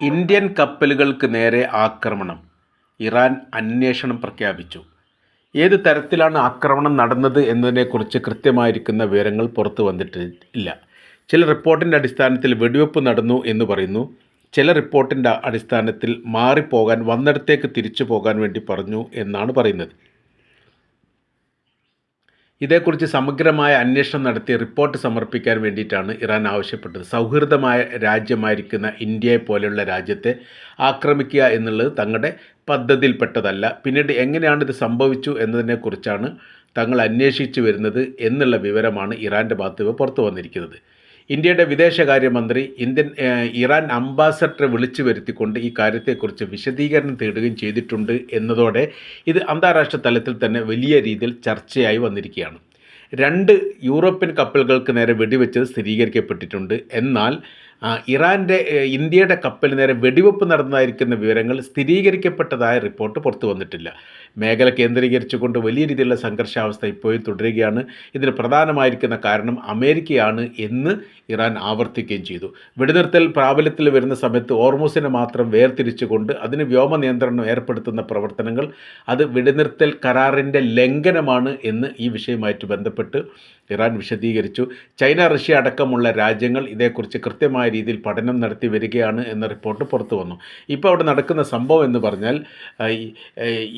Indian കപ്പലുകൾക്ക് നേരെ ആക്രമണം. ഇറാൻ അന്വേഷണം പ്രഖ്യാപിച്ചു. ഏത് തരത്തിലാണ് ആക്രമണം നടന്നത് എന്നതിനെക്കുറിച്ച് കൃത്യമായിരിക്കുന്ന വിവരങ്ങൾ പുറത്തു വന്നിട്ടില്ല. ചില റിപ്പോർട്ടിൻ്റെ അടിസ്ഥാനത്തിൽ വെടിവെപ്പ് നടന്നു എന്ന് പറയുന്നു. ചില റിപ്പോർട്ടിൻ്റെ അടിസ്ഥാനത്തിൽ മാറിപ്പോകാൻ, വന്നിടത്തേക്ക് തിരിച്ചു പോകാൻ വേണ്ടി പറഞ്ഞു എന്നാണ് പറയുന്നത്. ഇതേക്കുറിച്ച് സമഗ്രമായ അന്വേഷണം നടത്തി റിപ്പോർട്ട് സമർപ്പിക്കാൻ വേണ്ടിയിട്ടാണ് ഇറാൻ ആവശ്യപ്പെട്ടത്. സൗഹൃദമായ രാജ്യമായിരിക്കുന്ന ഇന്ത്യയെ പോലെയുള്ള രാജ്യത്തെ ആക്രമിക്കുക എന്നുള്ളത് തങ്ങളുടെ പദ്ധതിയിൽപ്പെട്ടതല്ല. പിന്നീട് എങ്ങനെയാണ് ഇത് സംഭവിച്ചു എന്നതിനെക്കുറിച്ചാണ് തങ്ങൾ അന്വേഷിച്ചു വരുന്നത് എന്നുള്ള വിവരമാണ് ഇറാൻ്റെ ഭാഗത്ത് പുറത്തു വന്നിരിക്കുന്നത്. ഇന്ത്യയുടെ വിദേശകാര്യമന്ത്രി ഇറാൻ അംബാസഡറെ വിളിച്ചു വരുത്തിക്കൊണ്ട് ഈ കാര്യത്തെക്കുറിച്ച് വിശദീകരണം തേടുകയും ചെയ്തിട്ടുണ്ട് എന്നതോടെ ഇത് അന്താരാഷ്ട്ര തലത്തിൽ തന്നെ വലിയ രീതിയിൽ ചർച്ചയായി വന്നിരിക്കുകയാണ്. 2 യൂറോപ്യൻ കപ്പലുകൾക്ക് നേരെ വെടിവെച്ചത് സ്ഥിരീകരിക്കപ്പെട്ടിട്ടുണ്ട്. എന്നാൽ ഇന്ത്യയുടെ കപ്പലിന് നേരെ വെടിവെപ്പ് നടന്നതായിരിക്കുന്ന വിവരങ്ങൾ സ്ഥിരീകരിക്കപ്പെട്ടതായ റിപ്പോർട്ട് പുറത്തു വന്നിട്ടില്ല. മേഖല കേന്ദ്രീകരിച്ചുകൊണ്ട് വലിയ രീതിയിലുള്ള സംഘർഷാവസ്ഥ ഇപ്പോഴും തുടരുകയാണ്. ഇതിന് പ്രധാനമായിരിക്കുന്ന കാരണം അമേരിക്കയാണ് എന്ന് ഇറാൻ ആവർത്തിക്കുകയും ചെയ്തു. വെടിനിർത്തൽ പ്രാബല്യത്തിൽ വരുന്ന സമയത്ത് ഹോർമൂസിനെ മാത്രം വേർതിരിച്ചുകൊണ്ട് അതിന് വ്യോമ നിയന്ത്രണം ഏർപ്പെടുത്തുന്ന പ്രവർത്തനങ്ങൾ അത് വെടിനിർത്തൽ കരാറിൻ്റെ ലംഘനമാണ് എന്ന് ഈ വിഷയവുമായിട്ട് ബന്ധപ്പെട്ട് ഇറാൻ വിശദീകരിച്ചു. ചൈന, റഷ്യ അടക്കമുള്ള രാജ്യങ്ങൾ ഇതേക്കുറിച്ച് കൃത്യമായ രീതിയിൽ പഠനം നടത്തി വരികയാണ് എന്ന റിപ്പോർട്ട് പുറത്തു വന്നു. ഇപ്പോൾ അവിടെ നടക്കുന്ന സംഭവം എന്ന് പറഞ്ഞാൽ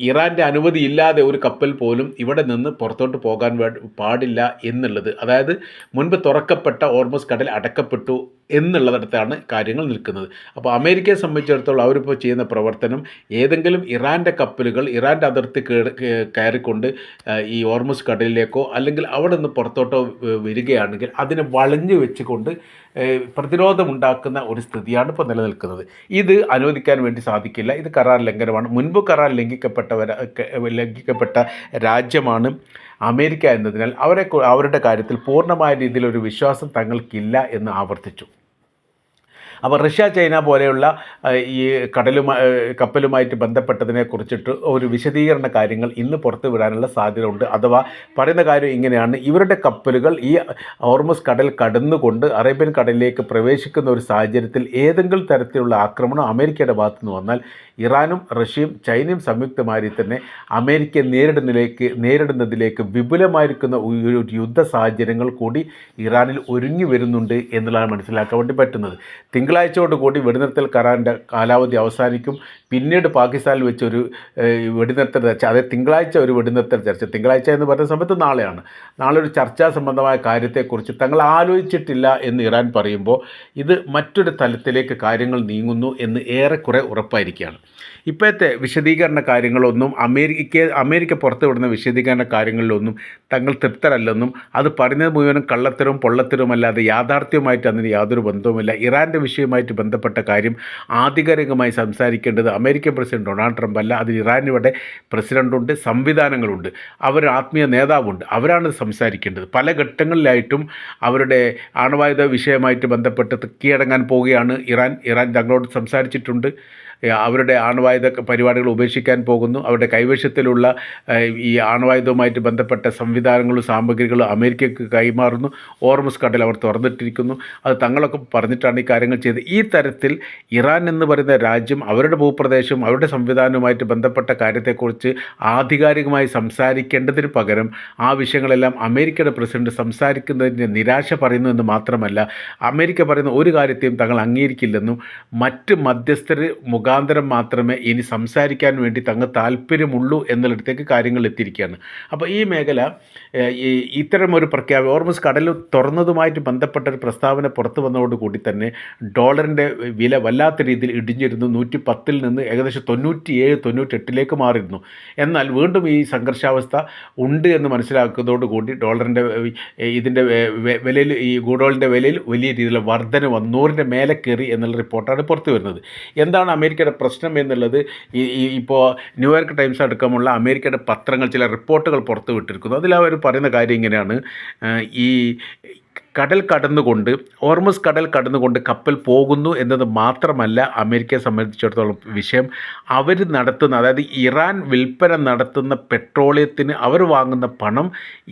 ഇറാൻ്റെ അനുമതിയില്ലാതെ ഒരു കപ്പൽ പോലും ഇവിടെ നിന്ന് പുറത്തോട്ട് പോകാൻ പാടില്ല എന്നുള്ളത്, അതായത് മുൻപ് തുറക്കപ്പെട്ട ഹോർമസ് കടൽ അടക്കപ്പെട്ടു എന്നുള്ളിടത്താണ് കാര്യങ്ങൾ നിൽക്കുന്നത്. അപ്പോൾ അമേരിക്കയെ സംബന്ധിച്ചിടത്തോളം അവരിപ്പോൾ ചെയ്യുന്ന പ്രവർത്തനം ഏതെങ്കിലും ഇറാൻ്റെ കപ്പലുകൾ ഇറാൻ്റെ അതിർത്തി കയറിക്കൊണ്ട് ഈ ഹോർമസ് കടലിലേക്കോ അല്ലെങ്കിൽ അവിടെ നിന്ന് പുറത്തോട്ടോ വരികയാണെങ്കിൽ അതിനെ വളഞ്ഞു വെച്ചുകൊണ്ട് പ്രതിരോധമുണ്ടാക്കുന്ന ഒരു സ്ഥിതിയാണ് ഇപ്പോൾ നിലനിൽക്കുന്നത്. ഇത് അനുവദിക്കാൻ വേണ്ടി സാധിക്കില്ല. ഇത് കരാർ ലംഘനമാണ്. മുൻപ് കരാർ ലംഘിക്കപ്പെട്ട രാജ്യമാണ് അമേരിക്ക എന്നതിനാൽ അവരുടെ കാര്യത്തിൽ പൂർണ്ണമായ രീതിയിലൊരു വിശ്വാസം തങ്ങൾക്കില്ല എന്ന് ആവർത്തിച്ചു. അപ്പോൾ റഷ്യ, ചൈന പോലെയുള്ള ഈ കപ്പലുമായിട്ട് ബന്ധപ്പെട്ടതിനെ കുറിച്ചിട്ട് ഒരു വിശദീകരണ കാര്യങ്ങൾ ഇന്ന് പുറത്തു വിടാനുള്ള സാധ്യത ഉണ്ട്. അഥവാ പറയുന്ന കാര്യം ഇങ്ങനെയാണ്: ഇവരുടെ കപ്പലുകൾ ഈ ഹോർമസ് കടൽ കടന്നുകൊണ്ട് അറേബ്യൻ കടലിലേക്ക് പ്രവേശിക്കുന്ന ഒരു സാഹചര്യത്തിൽ ഏതെങ്കിലും തരത്തിലുള്ള ആക്രമണം അമേരിക്കയുടെ ഭാഗത്തുനിന്ന് വന്നാൽ ഇറാനും റഷ്യയും ചൈനയും സംയുക്തമായി തന്നെ അമേരിക്കയെ നേരിടുന്നതിലേക്ക് വിപുലമായിരിക്കുന്ന ഒരു യുദ്ധ സാഹചര്യങ്ങൾ കൂടി ഇറാനിൽ ഒരുങ്ങി വരുന്നുണ്ട് എന്നുള്ളതാണ് മനസ്സിലാക്കാൻ വേണ്ടി പറ്റുന്നത്. തിങ്കളാഴ്ചയോടുകൂടി വെടിനിർത്തൽ കരാറിൻ്റെ കാലാവധി അവസാനിക്കും. പിന്നീട് പാകിസ്ഥാനിൽ വെച്ചൊരു വെടിനിർത്തൽ ചർച്ച, അതായത് തിങ്കളാഴ്ച ഒരു വെടിനിർത്തൽ ചർച്ച, തിങ്കളാഴ്ച എന്ന് പറയുന്ന സമയത്ത് നാളെയാണ്. നാളെ ഒരു ചർച്ചാ സംബന്ധമായ കാര്യത്തെക്കുറിച്ച് തങ്ങൾ ആലോചിച്ചിട്ടില്ല എന്ന് ഇറാൻ പറയുമ്പോൾ ഇത് മറ്റൊരു തലത്തിലേക്ക് കാര്യങ്ങൾ നീങ്ങുന്നു എന്ന് ഏറെക്കുറെ ഉറപ്പായിരിക്കുകയാണ്. ഇപ്പോഴത്തെ വിശദീകരണ കാര്യങ്ങളൊന്നും അമേരിക്ക പുറത്തുവിടുന്ന വിശദീകരണ കാര്യങ്ങളിലൊന്നും തങ്ങൾ തൃപ്തരല്ലെന്നും അത് പറയുന്നത് മുഴുവനും കള്ളത്തരവും പൊള്ളത്തരവുമല്ലാതെ യാഥാർത്ഥ്യവുമായിട്ട് അതിന് യാതൊരു ബന്ധവുമില്ല. ഇറാൻ്റെ വിഷയവുമായിട്ട് ബന്ധപ്പെട്ട കാര്യം ആധികാരികമായി സംസാരിക്കേണ്ടത് അമേരിക്കൻ പ്രസിഡന്റ് ഡൊണാൾഡ് ട്രംപ് അല്ല. അതിൽ ഇറാനിവിടെ പ്രസിഡന്റുണ്ട്, സംവിധാനങ്ങളുണ്ട്, ആത്മീയ നേതാവുണ്ട്. അവരാണ് സംസാരിക്കേണ്ടത്. പല ഘട്ടങ്ങളിലായിട്ടും അവരുടെ ആണവായുധ വിഷയമായിട്ട് ബന്ധപ്പെട്ട് കീഴടങ്ങാൻ പോവുകയാണ് ഇറാൻ തങ്ങളോട് സംസാരിച്ചിട്ടുണ്ട്. അവരുടെ ആണവായുധ പരിപാടികൾ ഉപേക്ഷിക്കാൻ പോകുന്നു. അവരുടെ കൈവശത്തിലുള്ള ഈ ആണവായുധവുമായിട്ട് ബന്ധപ്പെട്ട സംവിധാനങ്ങളും സാമഗ്രികളും അമേരിക്കയ്ക്ക് കൈമാറുന്നു. ഹോർമസ് കടൽ അവർ തുറന്നിട്ടിരിക്കുന്നു. അത് തങ്ങളൊക്കെ പറഞ്ഞിട്ടാണ് ഈ കാര്യങ്ങൾ ചെയ്തത്. ഈ തരത്തിൽ ഇറാൻ എന്ന് പറയുന്ന രാജ്യം അവരുടെ ഭൂപ്രദേശവും അവരുടെ സംവിധാനവുമായിട്ട് ബന്ധപ്പെട്ട കാര്യത്തെക്കുറിച്ച് ആധികാരികമായി സംസാരിക്കേണ്ടതിന് പകരം ആ വിഷയങ്ങളെല്ലാം അമേരിക്കയുടെ പ്രസിഡന്റ് സംസാരിക്കുന്നതിന് നിരാശ പറയുന്നു എന്ന് മാത്രമല്ല, അമേരിക്ക പറയുന്ന ഒരു കാര്യത്തെയും തങ്ങൾ അംഗീകരിക്കില്ലെന്നും മറ്റ് മധ്യസ്ഥർ മുഖാന്തരം മാത്രമേ ഇനി സംസാരിക്കാൻ വേണ്ടി തങ്ങൾ താല്പര്യമുള്ളൂ എന്നിടത്തേക്ക് കാര്യങ്ങൾ എത്തിയിരിക്കുകയാണ്. അപ്പോൾ ഈ മേഖല ഇത്തരമൊരു ഹോർമസ് കടൽ തുറന്നതുമായിട്ട് ബന്ധപ്പെട്ട ഒരു പ്രസ്താവന പുറത്തു വന്നതോടുകൂടി തന്നെ ഡോളറിൻ്റെ വില വല്ലാത്ത രീതിയിൽ ഇടിഞ്ഞിരുന്നു. 110 നിന്ന് ഏകദേശം 97-98 മാറിയിരുന്നു. എന്നാൽ വീണ്ടും ഈ സംഘർഷാവസ്ഥ ഉണ്ട് എന്ന് മനസ്സിലാക്കുന്നതോടുകൂടി ഡോളറിൻ്റെ ഇതിൻ്റെ വിലയിൽ, ഈ ഗൂഡോളിൻ്റെ വിലയിൽ വലിയ രീതിയിലുള്ള വർധന 100ൻ്റെ മേലെ കയറി എന്നുള്ള റിപ്പോർട്ടാണ് പുറത്തു വരുന്നത്. എന്താണ് അമേരിക്കയുടെ പ്രശ്നം എന്നുള്ളത് ഇപ്പോൾ ന്യൂയോർക്ക് ടൈംസ് അടക്കമുള്ള അമേരിക്കയുടെ പത്രങ്ങൾ ചില റിപ്പോർട്ടുകൾ പുറത്തു വിട്ടിരിക്കുന്നു. അതിൽ അവർ പറയുന്ന കാര്യം ഇങ്ങനെയാണ്: ഈ ഹോർമസ് കടൽ കടന്നുകൊണ്ട് കപ്പൽ പോകുന്നു എന്നത് മാത്രമല്ല അമേരിക്കയെ സംബന്ധിച്ചിടത്തോളം വിഷയം. അവർ നടത്തുന്ന, അതായത് ഇറാൻ വിൽപ്പന നടത്തുന്ന പെട്രോളിയത്തിന് അവർ വാങ്ങുന്ന പണം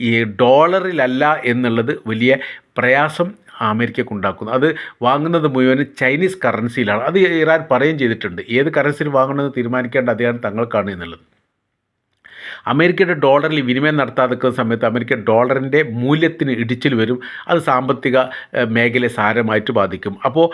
ഈ ഡോളറിലല്ല എന്നുള്ളത് വലിയ പ്രയാസം അമേരിക്കക്ക് ഉണ്ടാക്കുന്നത്. അത് വാങ്ങുന്നത് മുഴുവനും ചൈനീസ് കറൻസിയിലാണ്. അത് ഇറാൻ പറയുകയും ചെയ്തിട്ടുണ്ട്. ഏത് കറൻസിയിൽ വാങ്ങണമെന്ന് തീരുമാനിക്കേണ്ട അധികാരം തങ്ങൾക്കാണ് എന്നുള്ളത്. അമേരിക്കയുടെ ഡോളറിൽ വിനിമയം നടത്താതിരിക്കുന്ന സമയത്ത് അമേരിക്കൻ ഡോളറിൻ്റെ മൂല്യത്തിന് ഇടിച്ചിൽ വരും. അത് സാമ്പത്തിക മേഖലയെ സാരമായിട്ട് ബാധിക്കും. അപ്പോൾ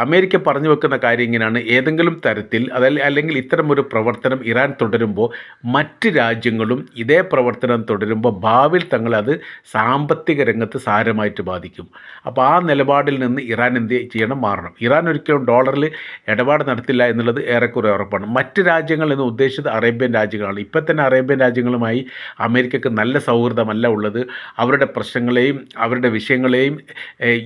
അമേരിക്ക പറഞ്ഞു വെക്കുന്ന കാര്യം ഇങ്ങനെയാണ്, ഏതെങ്കിലും തരത്തിൽ അല്ലെങ്കിൽ ഇത്തരം ഒരു പ്രവർത്തനം ഇറാൻ തുടരുമ്പോൾ മറ്റ് രാജ്യങ്ങളും ഇതേ പ്രവർത്തനം തുടരുമ്പോൾ ഭാവിയിൽ തങ്ങളത് സാമ്പത്തിക രംഗത്ത് സാരമായിട്ട് ബാധിക്കും. അപ്പോൾ ആ നിലപാടിൽ നിന്ന് ഇറാൻ എന്ത് ചെയ്യണം, മാറണം. ഇറാൻ ഒരിക്കലും ഡോളറിൽ ഇടപാട് നടത്തില്ല എന്നുള്ളത് ഏറെക്കുറെ ഉറപ്പാണ്. മറ്റ് രാജ്യങ്ങൾ എന്ന് ഉദ്ദേശിച്ചത് അറേബ്യൻ രാജ്യങ്ങളാണ്. ഇപ്പം തന്നെ അറേബ്യൻ രാജ്യങ്ങളുമായി അമേരിക്കക്ക് നല്ല സൗഹൃദമല്ല ഉള്ളത്. അവരുടെ പ്രശ്നങ്ങളെയും അവരുടെ വിഷയങ്ങളെയും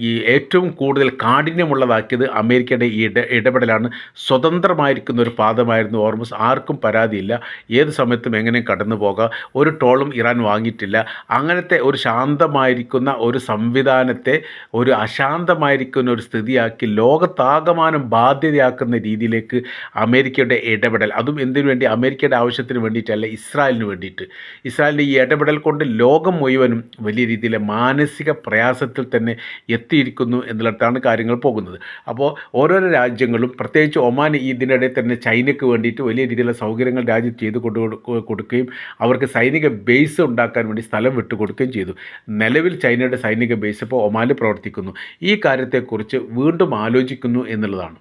ഈ ഏറ്റവും കൂടുതൽ കാഠിന്യമുള്ളതാക്കിയത് അമേരിക്കയുടെ ഈ ഇടപെടലാണ്. സ്വതന്ത്രമായിരിക്കുന്ന ഒരു പാതമായിരുന്നു ഹോർമുസ്. ആർക്കും പരാതിയില്ല, ഏത് സമയത്തും എങ്ങനെയും കടന്നു പോകാം. ഒരു ടോളും ഇറാൻ വാങ്ങിയിട്ടില്ല. അങ്ങനത്തെ ഒരു ശാന്തമായിരിക്കുന്ന ഒരു സംവിധാനത്തെ ഒരു അശാന്തമായിരിക്കുന്ന ഒരു സ്ഥിതിയാക്കി ലോകത്താകമാനം ബാധ്യതയാക്കുന്ന രീതിയിലേക്ക് അമേരിക്കയുടെ ഇടപെടൽ, അതും എന്തിനു വേണ്ടി, അമേരിക്കയുടെ ആവശ്യത്തിന് വേണ്ടിയിട്ടല്ല, ഇസ്രായേലിന് വേണ്ടിയിട്ട്. ഇസ്രായേലിൻ്റെ ഈ ഇടപെടൽ കൊണ്ട് ലോകം മുഴുവനും വലിയ രീതിയിലെ മാനസിക പ്രയാസത്തിൽ തന്നെ എത്തിയിരിക്കുന്നു എന്നുള്ളതാണ് കാര്യങ്ങൾ പോകുന്നത്. അപ്പോൾ ഓരോരോ രാജ്യങ്ങളും, പ്രത്യേകിച്ച് ഒമാൻ ഇതിനിടെ തന്നെ ചൈനയ്ക്ക് വേണ്ടിയിട്ട് വലിയ രീതിയിലുള്ള സൗകര്യങ്ങൾ രാജ്യം ചെയ്തു കൊടുക്കുകയും അവർക്ക് സൈനിക ബേസ് ഉണ്ടാക്കാൻ വേണ്ടി സ്ഥലം വിട്ടുകൊടുക്കുകയും ചെയ്തു. നിലവിൽ ചൈനയുടെ സൈനിക ബേസ് ഇപ്പോൾ ഒമാനിൽ പ്രവർത്തിക്കുന്നു. ഈ കാര്യത്തെക്കുറിച്ച് വീണ്ടും ആലോചിക്കുന്നു എന്നുള്ളതാണ്.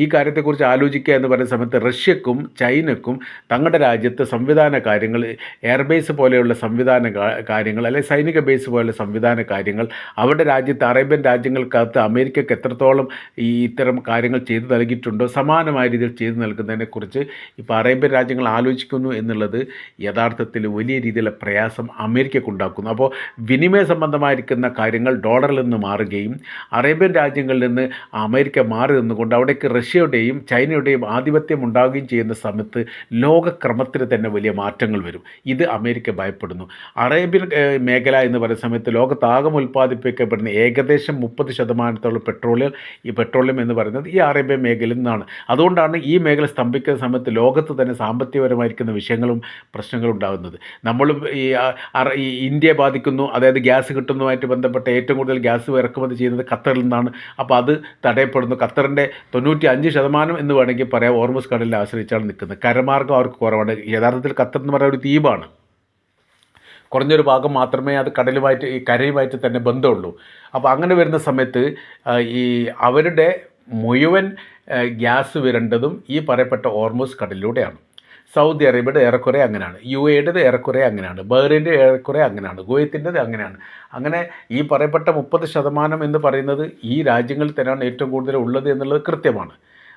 ഈ കാര്യത്തെക്കുറിച്ച് ആലോചിക്കുക എന്ന് പറയുന്ന സമയത്ത് റഷ്യക്കും ചൈനക്കും തങ്ങളുടെ രാജ്യത്ത് സംവിധാന കാര്യങ്ങൾ, എയർബേസ് പോലെയുള്ള സംവിധാന കാര്യങ്ങൾ, അല്ലെങ്കിൽ സൈനിക ബേസ് പോലെയുള്ള സംവിധാന കാര്യങ്ങൾ അവരുടെ രാജ്യത്ത് അറേബ്യൻ രാജ്യങ്ങൾക്കകത്ത് അമേരിക്കക്ക് എത്രത്തോളം ഈ ഇത്തരം കാര്യങ്ങൾ ചെയ്തു നൽകിയിട്ടുണ്ടോ സമാനമായ രീതിയിൽ ചെയ്തു നൽകുന്നതിനെക്കുറിച്ച് ഇപ്പോൾ അറേബ്യൻ രാജ്യങ്ങൾ ആലോചിക്കുന്നു എന്നുള്ളത് യഥാർത്ഥത്തിൽ വലിയ രീതിയിലുള്ള പ്രയാസം അമേരിക്കക്കുണ്ടാക്കുന്നു. അപ്പോൾ വിനിമയ സംബന്ധമായിരിക്കുന്ന കാര്യങ്ങൾ ഡോളറിൽ നിന്ന് മാറുകയും അറേബ്യൻ രാജ്യങ്ങളിൽ നിന്ന് അമേരിക്ക മാറി നിന്നുകൊണ്ട് അവിടേക്ക് റഷ്യയുടെയും ചൈനയുടെയും ആധിപത്യം ഉണ്ടാവുകയും ചെയ്യുന്ന സമയത്ത് ലോകക്രമത്തിന് തന്നെ വലിയ മാറ്റങ്ങൾ വരും. ഇത് അമേരിക്ക ഭയപ്പെടുന്നു. അറേബ്യൻ മേഖല എന്ന് പറയുന്ന സമയത്ത് ലോകത്താകെ ഉൽപ്പാദിപ്പിക്കപ്പെടുന്ന ഏകദേശം 30% പെട്രോളിയം എന്ന് പറയുന്നത് ഈ അറേബ്യൻ മേഖലയിൽ നിന്നാണ്. അതുകൊണ്ടാണ് ഈ മേഖല സ്തംഭിക്കുന്ന സമയത്ത് ലോകത്ത് തന്നെ സാമ്പത്തികപരമായിരിക്കുന്ന വിഷയങ്ങളും പ്രശ്നങ്ങളും ഉണ്ടാകുന്നത്. നമ്മളും ഈ ഇന്ത്യയെ ബാധിക്കുന്നു, അതായത് ഗ്യാസ് കിട്ടുന്നതുമായിട്ട് ബന്ധപ്പെട്ട ഏറ്റവും കൂടുതൽ ഗ്യാസ് ഇറക്കുമതി ചെയ്യുന്നത് ഖത്തറിൽ നിന്നാണ്. അപ്പോൾ അത് തടയപ്പെടുന്നു. ഖത്തറിൻ്റെ 95% എന്ന് വേണമെങ്കിൽ പറയാം ഹോർമുസ് കടലിനെ ആശ്രയിച്ചാണ് നിൽക്കുന്നത്. കരമാർഗം അവർക്ക് കുറവാണ്. യഥാർത്ഥത്തിൽ ഖത്തർ എന്ന് പറയുന്ന ഒരു ദ്വീപാണ്. കുറഞ്ഞൊരു ഭാഗം മാത്രമേ അത് കടലുമായിട്ട് ഈ കരയുമായിട്ട് തന്നെ ബന്ധമുള്ളൂ. അപ്പോൾ അങ്ങനെ വരുന്ന സമയത്ത് ഈ അവരുടെ മുഴുവൻ ഗ്യാസ് വരേണ്ടതും ഈ പറയപ്പെട്ട ഹോർമുസ് കടലിലൂടെയാണ്. സൗദി അറേബ്യയുടെ ഏറെക്കുറെ അങ്ങനെയാണ്, UAEയുടെ ഏറെക്കുറെ അങ്ങനെയാണ്, ബഹ്റൈൻ്റെ ഏറെക്കുറെ അങ്ങനെയാണ്, കുവൈത്തിൻ്റെത് അങ്ങനെയാണ്. അങ്ങനെ ഈ പറയപ്പെട്ട 30% എന്ന് പറയുന്നത് ഈ രാജ്യങ്ങളിൽ തന്നെയാണ് ഏറ്റവും കൂടുതൽ ഉള്ളത് എന്നുള്ളത് കൃത്യമാണ്.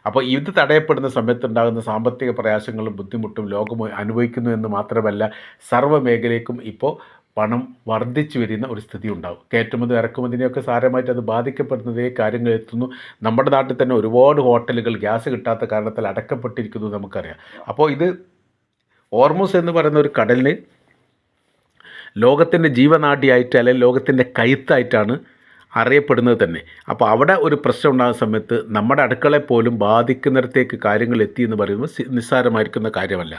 അപ്പോൾ ഇത് തടയപ്പെടുന്ന സമയത്തുണ്ടാകുന്ന സാമ്പത്തിക പ്രയാസങ്ങളും ബുദ്ധിമുട്ടും ലോകം അനുഭവിക്കുന്നു എന്ന് മാത്രമല്ല സർവ്വ മേഖലയ്ക്കും ഇപ്പോൾ പണം വർദ്ധിച്ചു വരുന്ന ഒരു സ്ഥിതി ഉണ്ടാകും. കയറ്റുമതി ഇറക്കുമതിനെയൊക്കെ സാരമായിട്ട് അത് ബാധിക്കപ്പെടുന്നതേ കാര്യങ്ങൾ എത്തുന്നു. നമ്മുടെ നാട്ടിൽ തന്നെ ഒരുപാട് ഹോട്ടലുകൾ ഗ്യാസ് കിട്ടാത്ത കാരണത്താൽ അടക്കപ്പെട്ടിരിക്കുന്നു നമുക്കറിയാം. അപ്പോൾ ഇത് ഹോർമുസ് എന്ന് പറയുന്ന ഒരു കടലിന് ലോകത്തിൻ്റെ ജീവനാഡിയായിട്ട് അല്ലെങ്കിൽ ലോകത്തിൻ്റെ കൈത്തായിട്ടാണ് അറിയപ്പെടുന്നത് തന്നെ. അപ്പോൾ അവിടെ ഒരു പ്രശ്നം ഉണ്ടാകുന്ന സമയത്ത് നമ്മുടെ അടുക്കളയെ പോലും ബാധിക്കുന്നിടത്തേക്ക് കാര്യങ്ങൾ എത്തി എന്ന് പറയുമ്പോൾ നിസ്സാരമായിരിക്കുന്ന കാര്യമല്ല.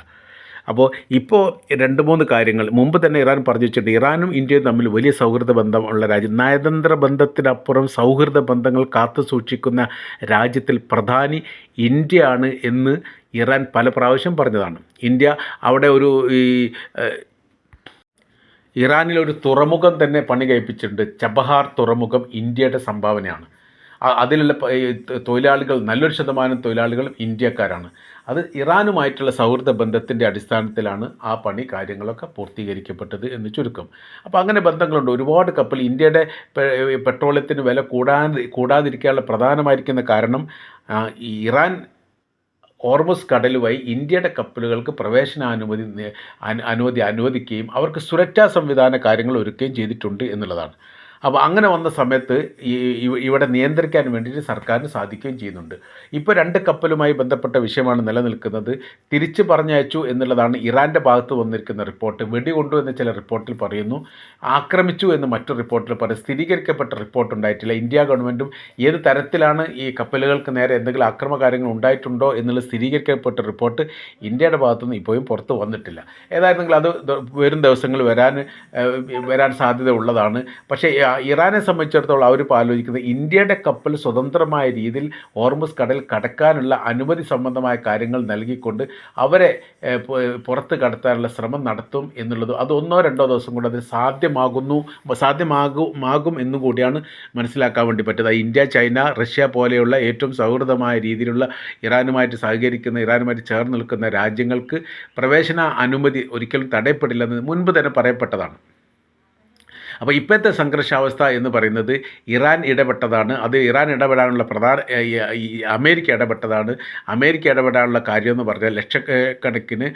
അപ്പോൾ ഇപ്പോൾ 2-3 കാര്യങ്ങൾ മുമ്പ് തന്നെ ഇറാൻ പറഞ്ഞു വെച്ചിട്ടുണ്ട്. ഇറാനും ഇന്ത്യയും തമ്മിൽ വലിയ സൗഹൃദ ബന്ധമുള്ള രാജ്യം, നയതന്ത്ര ബന്ധത്തിനപ്പുറം സൗഹൃദ ബന്ധങ്ങൾ കാത്തു സൂക്ഷിക്കുന്ന രാജ്യത്തിൽ പ്രധാനി ഇന്ത്യയാണ് എന്ന് ഇറാൻ പല പ്രാവശ്യം പറഞ്ഞതാണ്. ഇന്ത്യ അവിടെ ഇറാനിലൊരു തുറമുഖം തന്നെ പണി കഴിപ്പിച്ചിട്ടുണ്ട്. ചബഹാർ തുറമുഖം ഇന്ത്യയുടെ സംഭാവനയാണ്. അതിലുള്ള തൊഴിലാളികൾ, നല്ലൊരു ശതമാനം തൊഴിലാളികളും ഇന്ത്യക്കാരാണ്. അത് ഇറാനുമായിട്ടുള്ള സൗഹൃദ ബന്ധത്തിൻ്റെ അടിസ്ഥാനത്തിലാണ് ആ പണി കാര്യങ്ങളൊക്കെ പൂർത്തീകരിക്കപ്പെട്ടത് എന്ന് ചുരുക്കം. അപ്പോൾ അങ്ങനെ ബന്ധങ്ങളുണ്ട്. ഒരുപാട് കപ്പൽ ഇന്ത്യയുടെ പെട്രോളിയത്തിന് വില കൂടാതിരിക്കാനുള്ള പ്രധാനമായിരിക്കുന്ന കാരണം ഇറാൻ ഹോർമുസ് കടൽ വഴി ഇന്ത്യയുടെ കപ്പലുകൾക്ക് അനുവദിക്കുകയും അവർക്ക് സുരക്ഷാ സംവിധാന കാര്യങ്ങൾ ഒരുക്കുകയും ചെയ്തിട്ടുണ്ട് എന്നുള്ളതാണ്. അപ്പോൾ അങ്ങനെ വന്ന സമയത്ത് ഇവിടെ നിയന്ത്രിക്കാൻ വേണ്ടിയിട്ട് സർക്കാരിന് സാധിക്കുകയും ചെയ്യുന്നുണ്ട്. ഇപ്പോൾ 2 കപ്പലുമായി ബന്ധപ്പെട്ട വിഷയമാണ് നിലനിൽക്കുന്നത്. തിരിച്ച് പറഞ്ഞയച്ചു എന്നുള്ളതാണ് ഇറാൻ്റെ ഭാഗത്ത് വന്നിരിക്കുന്ന റിപ്പോർട്ട്. വെടികൊണ്ടു എന്ന് ചില റിപ്പോർട്ടിൽ പറയുന്നു, ആക്രമിച്ചു എന്ന് മറ്റൊരു റിപ്പോർട്ടിൽ പറയും. സ്ഥിരീകരിക്കപ്പെട്ട റിപ്പോർട്ട് ഉണ്ടായിട്ടില്ല. ഇന്ത്യ ഗവൺമെൻറ്റും ഏത് തരത്തിലാണ് ഈ കപ്പലുകൾക്ക് നേരെ എന്തെങ്കിലും അക്രമകാര്യങ്ങൾ ഉണ്ടായിട്ടുണ്ടോ എന്നുള്ള സ്ഥിരീകരിക്കപ്പെട്ട റിപ്പോർട്ട് ഇന്ത്യയുടെ ഭാഗത്തുനിന്ന് ഇപ്പോഴും പുറത്ത് വന്നിട്ടില്ല. ഏതായിരുന്നെങ്കിലും അത് വരും ദിവസങ്ങൾ വരാൻ സാധ്യത ഉള്ളതാണ്. പക്ഷേ ഇറാനെ സംബന്ധിച്ചിടത്തോളം അവരിപ്പോൾ ആലോചിക്കുന്നത് ഇന്ത്യയുടെ കപ്പൽ സ്വതന്ത്രമായ രീതിയിൽ ഹോർമുസ് കടൽ കടക്കാനുള്ള അനുമതി സംബന്ധമായ കാര്യങ്ങൾ നൽകിക്കൊണ്ട് അവരെ പുറത്ത് കടത്താനുള്ള ശ്രമം നടത്തും എന്നുള്ളത് അത് 1-2 ദിവസം കൊണ്ട് അത് സാധ്യമാകും എന്നും കൂടിയാണ് മനസ്സിലാക്കാൻ വേണ്ടി പറ്റുന്നത്. ഇന്ത്യ, ചൈന, റഷ്യ പോലെയുള്ള ഏറ്റവും സൗഹൃദമായ രീതിയിലുള്ള ഇറാനുമായിട്ട് സഹകരിക്കുന്ന, ഇറാനുമായിട്ട് ചേർന്ന് നിൽക്കുന്ന രാജ്യങ്ങൾക്ക് പ്രവേശന അനുമതി ഒരിക്കലും തടയപ്പെടില്ലെന്ന് മുൻപ് തന്നെ പറയപ്പെട്ടതാണ്. അപ്പോൾ ഇപ്പോഴത്തെ സംഘർഷാവസ്ഥ എന്ന് പറയുന്നത് ഇറാൻ ഇടപെട്ടതാണ്. അത് ഇറാൻ ഇടപെടാനുള്ള അമേരിക്ക ഇടപെട്ടതാണ്. അമേരിക്ക ഇടപെടാനുള്ള കാര്യമെന്ന് പറഞ്ഞാൽ ലക്ഷക്കണക്കിന്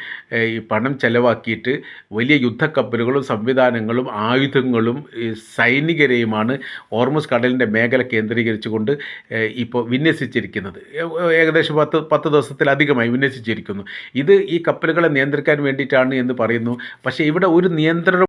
ഈ പണം ചെലവാക്കിയിട്ട് വലിയ യുദ്ധക്കപ്പലുകളും സംവിധാനങ്ങളും ആയുധങ്ങളും സൈനികരെയുമാണ് ഹോർമുസ് കടലിൻ്റെ മേഖല കേന്ദ്രീകരിച്ചുകൊണ്ട് ഇപ്പോൾ വിന്യസിച്ചിരിക്കുന്നത്. ഏകദേശം 10 ദിവസത്തിലധികമായി വിന്യസിച്ചിരിക്കുന്നു. ഇത് ഈ കപ്പലുകളെ നിയന്ത്രിക്കാൻ വേണ്ടിയിട്ടാണ് എന്ന് പറയുന്നു. പക്ഷേ ഇവിടെ ഒരു നിയന്ത്രണം